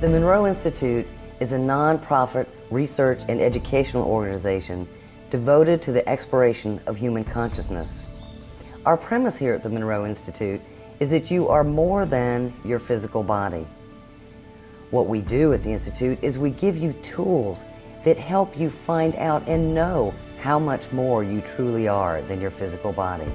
The Monroe Institute is a non-profit research and educational organization devoted to the exploration of human consciousness. Our premise here at the Monroe Institute is that you are more than your physical body. What we do at the Institute is we give you tools that help you find out and know how much more you truly are than your physical body.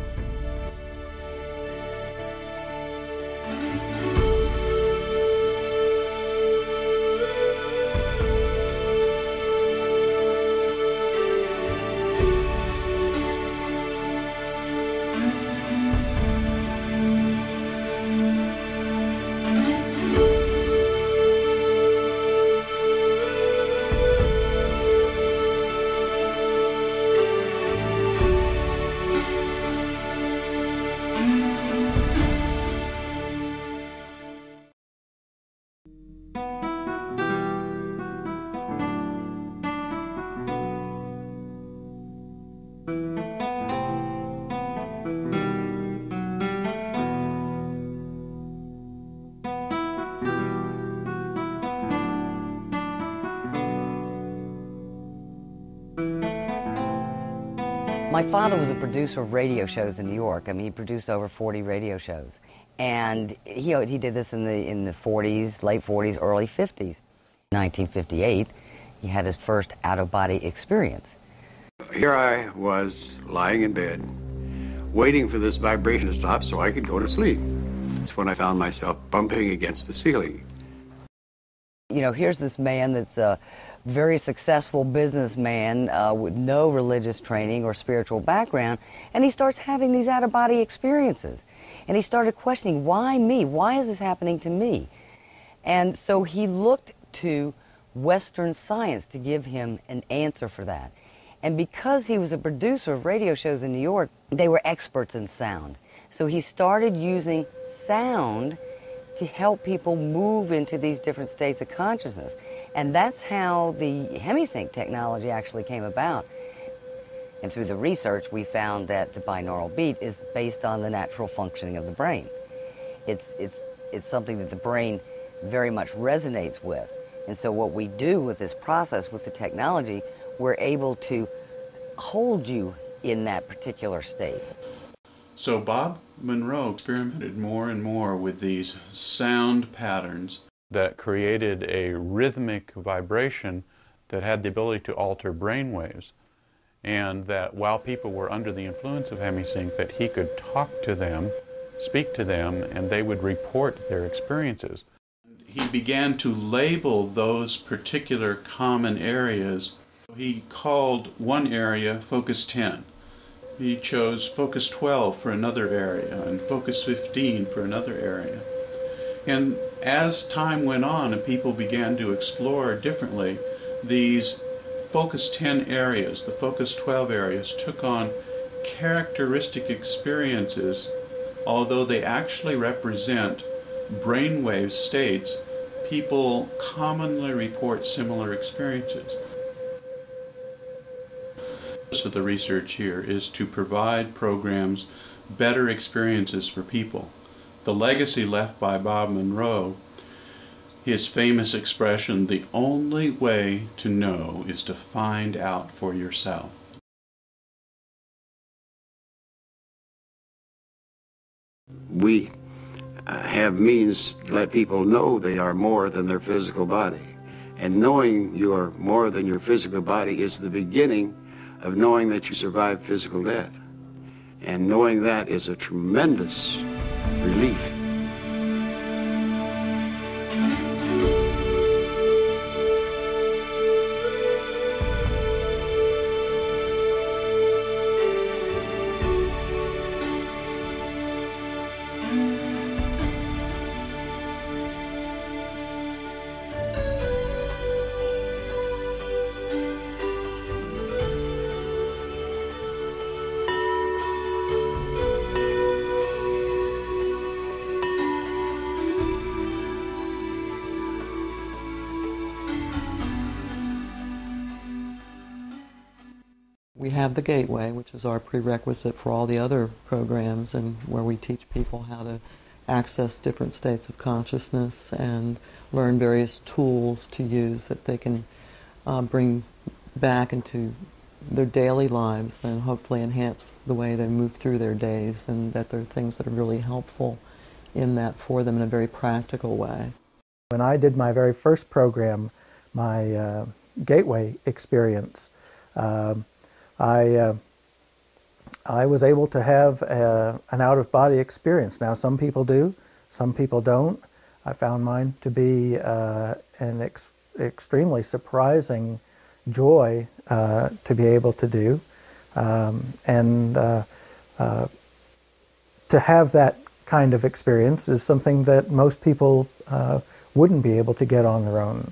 My father was a producer of radio shows in New York. I mean, he produced over 40 radio shows. And he did this in the 40s, late 40s, early 50s. In 1958, he had his first out-of-body experience. Here I was, lying in bed, waiting for this vibration to stop so I could go to sleep. That's when I found myself bumping against the ceiling. You know, here's this man that's a very successful businessman with no religious training or spiritual background, and he starts having these out-of-body experiences. And he started questioning, why me? Why is this happening to me? And so he looked to Western science to give him an answer for that. And because he was a producer of radio shows in New York, they were experts in sound. So he started using sound to help people move into these different states of consciousness. And that's how the hemisync technology actually came about. And through the research, we found that the binaural beat is based on the natural functioning of the brain. It's something that the brain very much resonates with. And so what we do with this process, with the technology, we're able to hold you in that particular state. So Bob Monroe experimented more and more with these sound patterns that created a rhythmic vibration that had the ability to alter brain waves, and that while people were under the influence of hemisync, that he could talk to them, speak to them, and they would report their experiences. He began to label those particular common areas. He called one area Focus 10. He chose Focus 12 for another area and Focus 15 for another area. And as time went on and people began to explore differently, these Focus 10 areas, the Focus 12 areas, took on characteristic experiences, although they actually represent brainwave states. People commonly report similar experiences. So the research here is to provide programs, better experiences for people. The legacy left by Bob Monroe, his famous expression, "The only way to know is to find out for yourself." We have means to let people know they are more than their physical body. And knowing you are more than your physical body is the beginning of knowing that you survived physical death. And knowing that is a tremendous relief. We have the Gateway, which is our prerequisite for all the other programs, and where we teach people how to access different states of consciousness. And learn various tools to use that they can bring back into their daily lives and hopefully enhance the way they move through their days, and that there are things that are really helpful in that for them in a very practical way. When I did my very first program, my Gateway experience, I was able to have an out-of-body experience. Now, some people do, some people don't. I found mine to be an extremely surprising joy to be able to do, and to have that kind of experience is something that most people wouldn't be able to get on their own.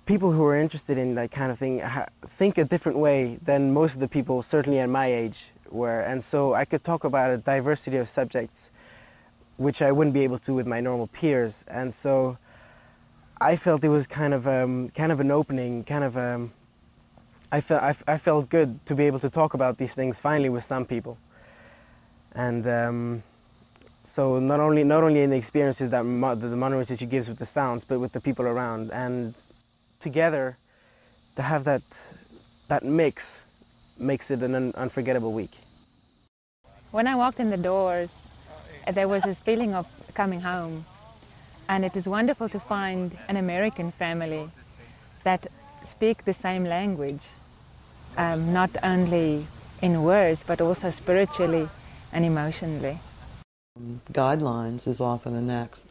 People who are interested in that kind of thing think a different way than most of the people, certainly at my age, were, and so I could talk about a diversity of subjects which I wouldn't be able to with my normal peers, and so I felt it was kind of an opening, I felt good to be able to talk about these things finally with some people, and so not only in the experiences that the Monroe Institute gives with the sounds, but with the people around, and together to have that mix makes it an unforgettable week. When I walked in the doors, there was this feeling of coming home, and it is wonderful to find an American family that speak the same language, not only in words but also spiritually and emotionally. Guidelines is often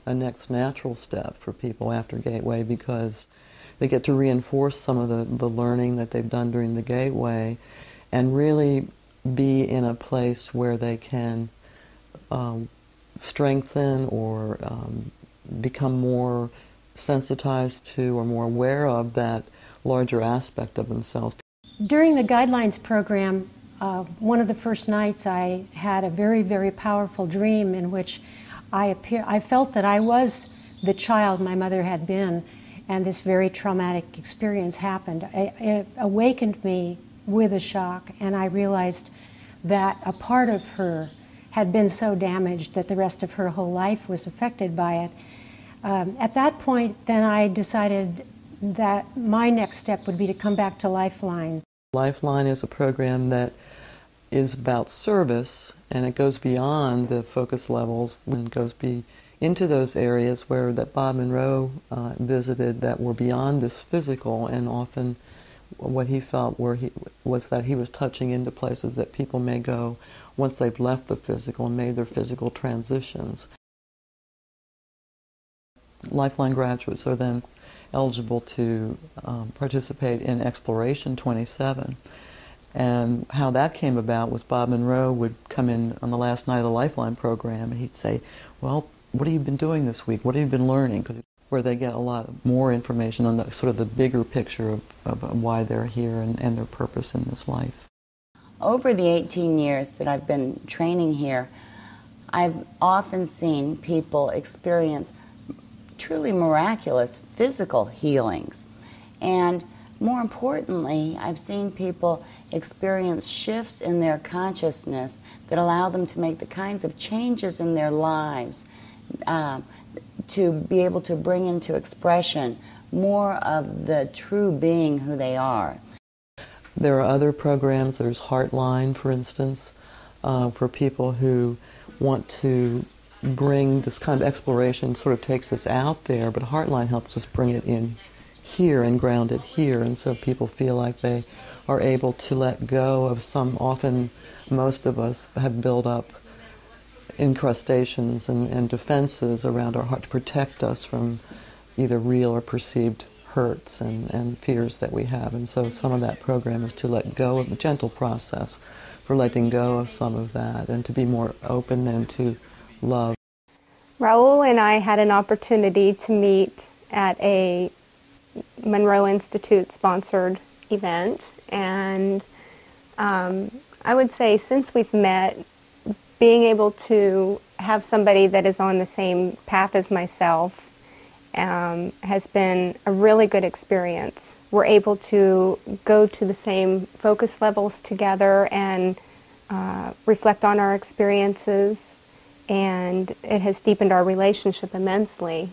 a next natural step for people after Gateway, because they get to reinforce some of the learning that they've done during the Gateway and really be in a place where they can strengthen or become more sensitized to or more aware of that larger aspect of themselves. During the Guidelines program, one of the first nights I had a very, very powerful dream in which I felt that I was the child my mother had been, and this very traumatic experience happened. It awakened me with a shock, and I realized that a part of her had been so damaged that the rest of her whole life was affected by it. At that point, then I decided that my next step would be to come back to Lifeline. Lifeline is a program that is about service, and it goes beyond the focus levels and goes into those areas where that Bob Monroe visited that were beyond this physical, and often what he felt was that he was touching into places that people may go once they've left the physical and made their physical transitions. Lifeline graduates are then eligible to participate in Exploration 27. And how that came about was Bob Monroe would come in on the last night of the Lifeline program and he'd say, well, what have you been doing this week? What have you been learning? Where they get a lot more information on the sort of the bigger picture of why they're here and their purpose in this life. Over the 18 years that I've been training here, I've often seen people experience truly miraculous physical healings. And more importantly, I've seen people experience shifts in their consciousness that allow them to make the kinds of changes in their lives to be able to bring into expression more of the true being who they are. There are other programs. There's Heartline, for instance, for people who want to bring this kind of exploration, sort of takes us out there, but Heartline helps us bring it in here and ground it here, and so people feel like they are able to let go of some, often most of us have built up incrustations and defenses around our heart to protect us from either real or perceived hurts and fears that we have. And so some of that program is to let go of the gentle process for letting go of some of that and to be more open and to love. Raul and I had an opportunity to meet at a Monroe Institute sponsored event, and I would say since we've met, being able to have somebody that is on the same path as myself has been a really good experience. We're able to go to the same focus levels together and reflect on our experiences, and it has deepened our relationship immensely.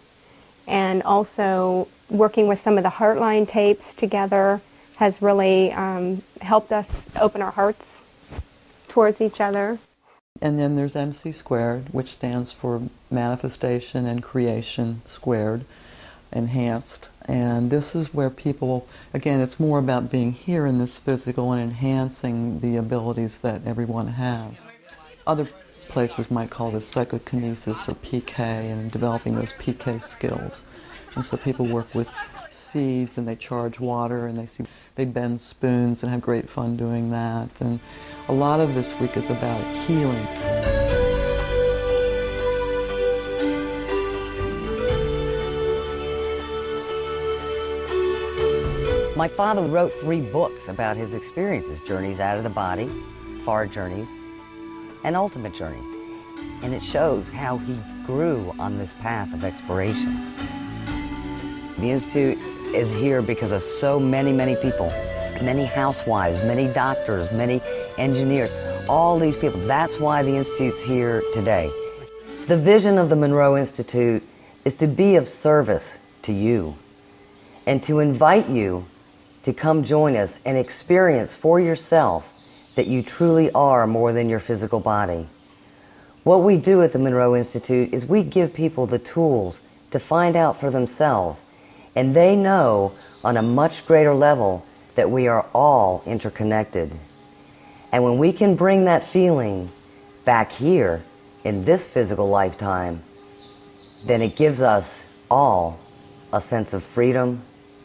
And also working with some of the Heartline tapes together has really helped us open our hearts towards each other. And then there's MC squared, which stands for Manifestation and Creation Squared, enhanced. And this is where people, again, it's more about being here in this physical and enhancing the abilities that everyone has. Other places might call this psychokinesis or PK, and developing those PK skills. And so people work with seeds, and they charge water, and they bend spoons and have great fun doing that. And a lot of this week is about healing. My father wrote 3 books about his experiences: Journeys Out of the Body, Far Journeys, and Ultimate Journey. And it shows how he grew on this path of exploration. The Institute is here because of so many, many people, many housewives, many doctors, many engineers, all these people. That's why the Institute's here today. The vision of the Monroe Institute is to be of service to you and to invite you to come join us and experience for yourself that you truly are more than your physical body. What we do at the Monroe Institute is we give people the tools to find out for themselves, and they know on a much greater level that we are all interconnected. And when we can bring that feeling back here in this physical lifetime, then it gives us all a sense of freedom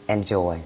and joy.